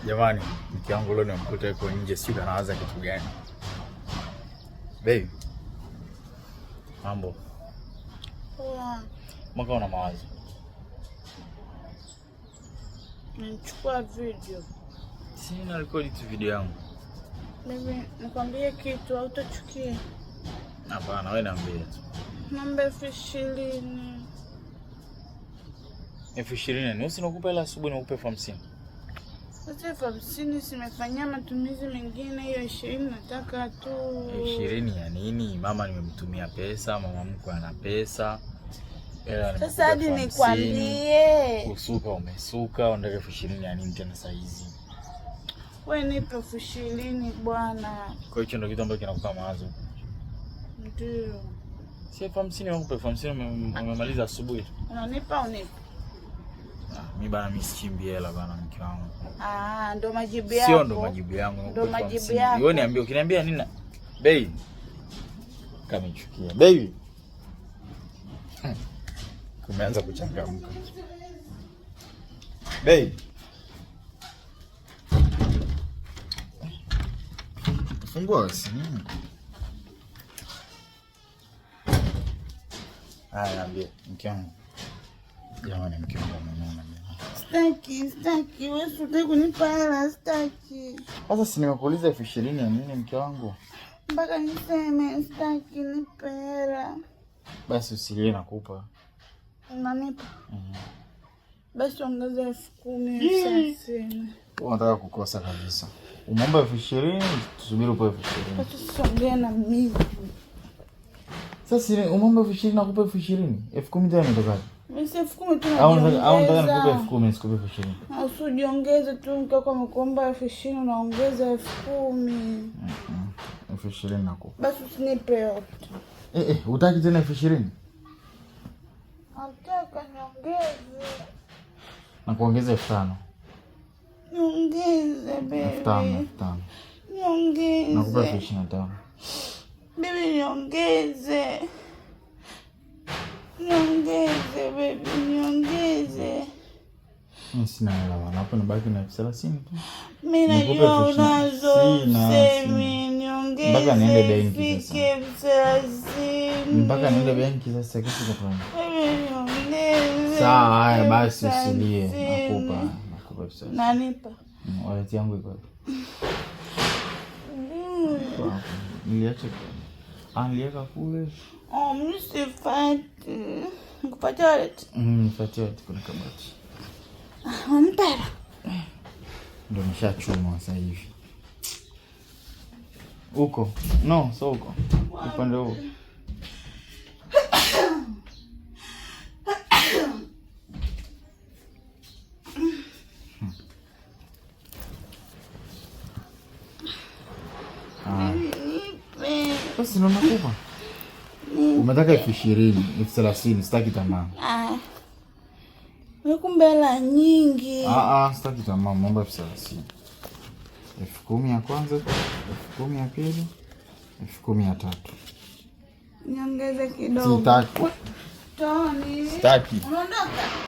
Jamani, mke wangu leo nimekuta yuko nje, sio anaanza kitu gani? Baby. Mambo. Poa. Mwaka una mawazo. Nachukua video. Sina record tu video yangu. Baby, nikwambie kitu au utachukia? Hapana, wewe niambie tu. Namba 20,000. 20,000 ni usinakupa hela asubuhi na ukupe 50. Sasa 50 simefanyia matumizi mengine, hiyo 20 nataka tu. 20 ya nini? Mama nimemtumia pesa, mama mkwe ana pesa. Sasa hadi nikwambie. Kusuka umesuka, unataka 20 ya nini tena saa hizi? Wewe nipe 20,000 bwana. Kwa hiyo ndio kitu ambacho kinakupa mawazo. Ndio. Si 50 nakupa 50 umemaliza asubuhi. Unanipa unipe? Mimi bana msichimbi hela bana mke wangu. Ndo majibu yako. Sio ndo majibu yangu. Ndo majibu yako. Wewe niambie, ukiniambia nini? Baby. Kama nichukia. Baby. Kumeanza kuchangamka. Baby. Fungua simu. Niambie mke wangu. Jamani mke wangu mwanangu. Sitaki, wewe unataka kunipa hela, sitaki. Sasa si nimekuuliza 20,000 ya nini mke wangu? Mpaka niseme sitaki, nipe hela. Basi usilie nakupa. Unanipa? Basi ongeza 10,000 sasa. Unataka kukosa kabisa. Umeomba 20,000, tusubiri upewe 20,000. Sasa songea na mimi. Sasa umeomba 20,000 nakupa 20,000. 10,000 tena nitoka. Mimi 10,000 tu. Au nataka nikupe 10,000 sikupe 20,000. Usijiongeze tu, mkako amekuomba 20,000 unaongeza 10,000. 20,000 nakupa. Basi usinipe yote. Utaki tena 20,000? Nataka niongeze. Na kuongeza 5,000. Niongeze baby. 5,000. Niongeze. Nakupa 25,000. Baby niongeze. Niongeze baby, niongeze. Mimi sina hela bana, hapo nabaki na 30,000 tu. Mimi najua unazo, semi niongeze. Mpaka niende benki sasa. Mpaka niende benki sasa kitu kafanya. Baby niongeze. Sawa, haya basi usilie. Nakupa pesa. Nanipa. Wallet yangu iko wapi? Niliacha niliweka kule. Mimi sifati. Nikupatia wallet? Nipatie wallet kuna kabati. Mpera. Ndio nimeshachuma sasa hivi. Uko? No, so uko. Upande huo. Basi ndo nakupa. Umetaka 20,000, 30,000, sitaki tamaa. Kumbe hela nyingi. Sitaki tamaa, mambo 30,000. 10,000 ya kwanza, 10,000 ya pili, 10,000 ya tatu. Niongeze kidogo. Sitaki. Toni. Sitaki. Unaondoka?